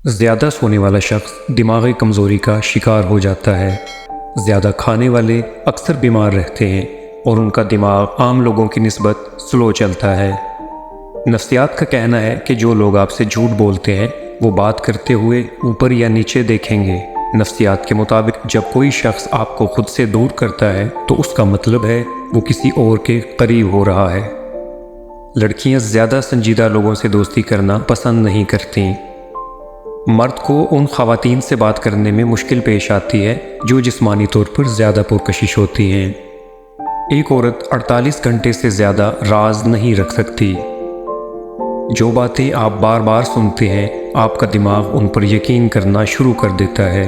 زیادہ سونے والا شخص دماغی کمزوری کا شکار ہو جاتا ہے۔ زیادہ کھانے والے اکثر بیمار رہتے ہیں اور ان کا دماغ عام لوگوں کی نسبت سلو چلتا ہے۔ نفسیات کا کہنا ہے کہ جو لوگ آپ سے جھوٹ بولتے ہیں وہ بات کرتے ہوئے اوپر یا نیچے دیکھیں گے۔ نفسیات کے مطابق جب کوئی شخص آپ کو خود سے دور کرتا ہے تو اس کا مطلب ہے وہ کسی اور کے قریب ہو رہا ہے۔ لڑکیاں زیادہ سنجیدہ لوگوں سے دوستی کرنا پسند نہیں کرتیں۔ مرد کو ان خواتین سے بات کرنے میں مشکل پیش آتی ہے جو جسمانی طور پر زیادہ پرکشش ہوتی ہیں۔ ایک عورت 48 گھنٹے سے زیادہ راز نہیں رکھ سکتی۔ جو باتیں آپ بار بار سنتے ہیں آپ کا دماغ ان پر یقین کرنا شروع کر دیتا ہے۔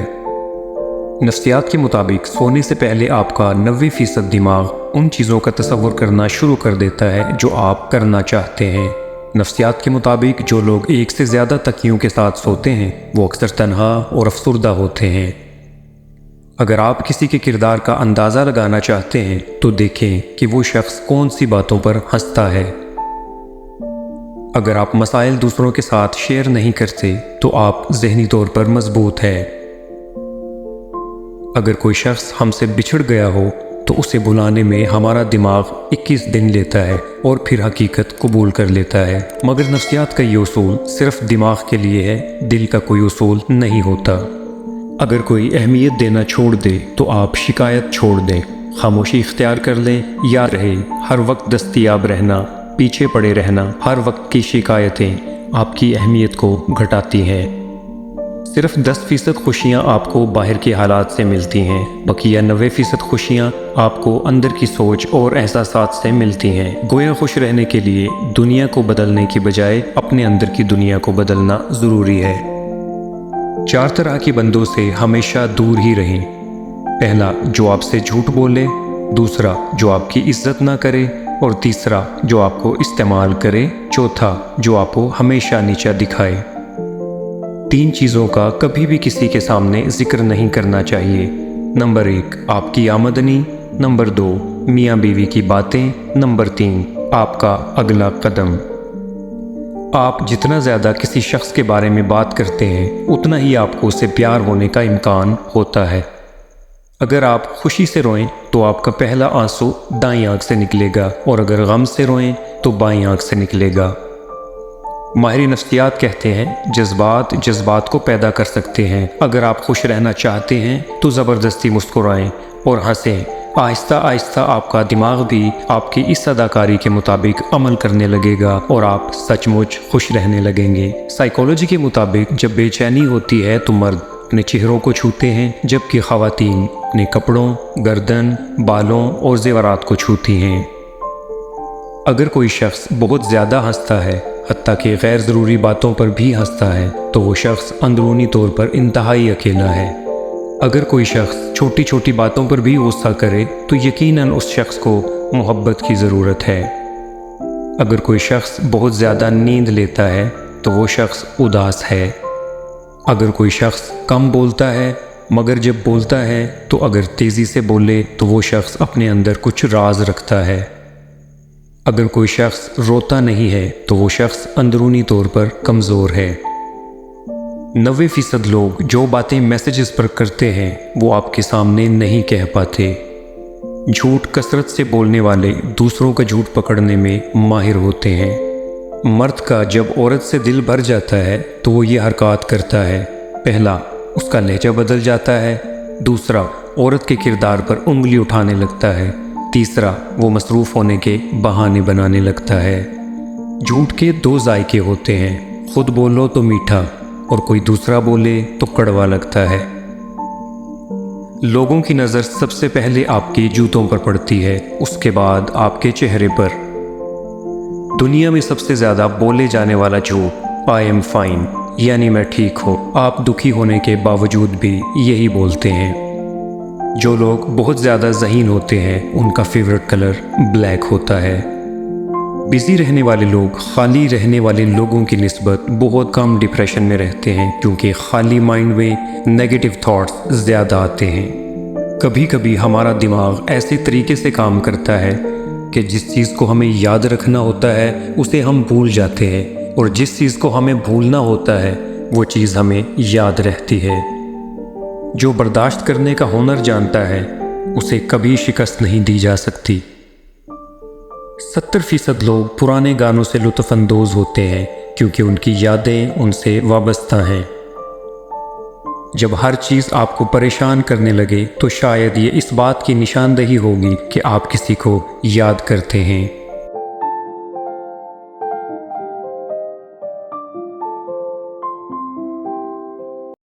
نفسیات کے مطابق سونے سے پہلے آپ کا 90% دماغ ان چیزوں کا تصور کرنا شروع کر دیتا ہے جو آپ کرنا چاہتے ہیں۔ نفسیات کے مطابق جو لوگ ایک سے زیادہ تکیوں کے ساتھ سوتے ہیں وہ اکثر تنہا اور افسردہ ہوتے ہیں۔ اگر آپ کسی کے کردار کا اندازہ لگانا چاہتے ہیں تو دیکھیں کہ وہ شخص کون سی باتوں پر ہنستا ہے۔ اگر آپ مسائل دوسروں کے ساتھ شیئر نہیں کرتے تو آپ ذہنی طور پر مضبوط ہیں۔ اگر کوئی شخص ہم سے بچھڑ گیا ہو تو اسے بلانے میں ہمارا دماغ 21 دن لیتا ہے اور پھر حقیقت قبول کر لیتا ہے۔ مگر نفسیات کا یہ اصول صرف دماغ کے لیے ہے، دل کا کوئی اصول نہیں ہوتا۔ اگر کوئی اہمیت دینا چھوڑ دے تو آپ شکایت چھوڑ دیں، خاموشی اختیار کر لیں یا رہے ہر وقت دستیاب رہنا، پیچھے پڑے رہنا، ہر وقت کی شکایتیں آپ کی اہمیت کو گھٹاتی ہیں۔ صرف 10% خوشیاں آپ کو باہر کے حالات سے ملتی ہیں، بقیہ 90% خوشیاں آپ کو اندر کی سوچ اور احساسات سے ملتی ہیں۔ گویا خوش رہنے کے لیے دنیا کو بدلنے کی بجائے اپنے اندر کی دنیا کو بدلنا ضروری ہے۔ 4 طرح کے بندوں سے ہمیشہ دور ہی رہیں۔ پہلا، جو آپ سے جھوٹ بولے، دوسرا جو آپ کی عزت نہ کرے، اور تیسرا جو آپ کو استعمال کرے، چوتھا جو آپ کو ہمیشہ نیچا دکھائے۔ 3 چیزوں کا کبھی بھی کسی کے سامنے ذکر نہیں کرنا چاہیے۔ نمبر 1، آپ کی آمدنی۔ نمبر 2، میاں بیوی کی باتیں۔ نمبر 3، آپ کا اگلا قدم۔ آپ جتنا زیادہ کسی شخص کے بارے میں بات کرتے ہیں اتنا ہی آپ کو اسے پیار ہونے کا امکان ہوتا ہے۔ اگر آپ خوشی سے روئیں تو آپ کا پہلا آنسو دائیں آنکھ سے نکلے گا، اور اگر غم سے روئیں تو بائیں آنکھ سے نکلے گا۔ ماہر نفسیات کہتے ہیں جذبات جذبات کو پیدا کر سکتے ہیں۔ اگر آپ خوش رہنا چاہتے ہیں تو زبردستی مسکرائیں اور ہنسیں۔ آہستہ آہستہ آپ کا دماغ بھی آپ کی اس اداکاری کے مطابق عمل کرنے لگے گا اور آپ سچ مچ خوش رہنے لگیں گے۔ سائیکالوجی کے مطابق جب بے چینی ہوتی ہے تو مرد اپنے چہروں کو چھوتے ہیں جبکہ خواتین اپنے کپڑوں، گردن، بالوں اور زیورات کو چھوتی ہیں۔ اگر کوئی شخص بہت زیادہ ہنستا ہے، حتیٰ کہ غیر ضروری باتوں پر بھی ہنستا ہے، تو وہ شخص اندرونی طور پر انتہائی اکیلا ہے۔ اگر کوئی شخص چھوٹی چھوٹی باتوں پر بھی غصہ کرے تو یقیناً اس شخص کو محبت کی ضرورت ہے۔ اگر کوئی شخص بہت زیادہ نیند لیتا ہے تو وہ شخص اداس ہے۔ اگر کوئی شخص کم بولتا ہے مگر جب بولتا ہے تو اگر تیزی سے بولے تو وہ شخص اپنے اندر کچھ راز رکھتا ہے۔ اگر کوئی شخص روتا نہیں ہے تو وہ شخص اندرونی طور پر کمزور ہے۔ 90% لوگ جو باتیں میسیجز پر کرتے ہیں وہ آپ کے سامنے نہیں کہہ پاتے۔ جھوٹ کثرت سے بولنے والے دوسروں کا جھوٹ پکڑنے میں ماہر ہوتے ہیں۔ مرد کا جب عورت سے دل بھر جاتا ہے تو وہ یہ حرکات کرتا ہے۔ پہلا، اس کا لہجہ بدل جاتا ہے۔ دوسرا، عورت کے کردار پر انگلی اٹھانے لگتا ہے۔ تیسرا، وہ مصروف ہونے کے بہانے بنانے لگتا ہے۔ جھوٹ کے 2 ذائقے ہوتے ہیں، خود بولو تو میٹھا اور کوئی دوسرا بولے تو کڑوا لگتا ہے۔ لوگوں کی نظر سب سے پہلے آپ کے جوتوں پر پڑتی ہے، اس کے بعد آپ کے چہرے پر۔ دنیا میں سب سے زیادہ بولے جانے والا جھوٹ "آئی ایم فائن" یعنی میں ٹھیک ہوں۔ آپ دکھی ہونے کے باوجود بھی یہی بولتے ہیں۔ جو لوگ بہت زیادہ ذہین ہوتے ہیں ان کا فیورٹ کلر بلیک ہوتا ہے۔ بزی رہنے والے لوگ خالی رہنے والے لوگوں کی نسبت بہت کم ڈپریشن میں رہتے ہیں کیونکہ خالی مائنڈ میں نیگیٹو تھاٹس زیادہ آتے ہیں۔ کبھی کبھی ہمارا دماغ ایسے طریقے سے کام کرتا ہے کہ جس چیز کو ہمیں یاد رکھنا ہوتا ہے اسے ہم بھول جاتے ہیں، اور جس چیز کو ہمیں بھولنا ہوتا ہے وہ چیز ہمیں یاد رہتی ہے۔ جو برداشت کرنے کا ہنر جانتا ہے اسے کبھی شکست نہیں دی جا سکتی۔ 70% لوگ پرانے گانوں سے لطف اندوز ہوتے ہیں کیونکہ ان کی یادیں ان سے وابستہ ہیں۔ جب ہر چیز آپ کو پریشان کرنے لگے تو شاید یہ اس بات کی نشاندہی ہوگی کہ آپ کسی کو یاد کرتے ہیں۔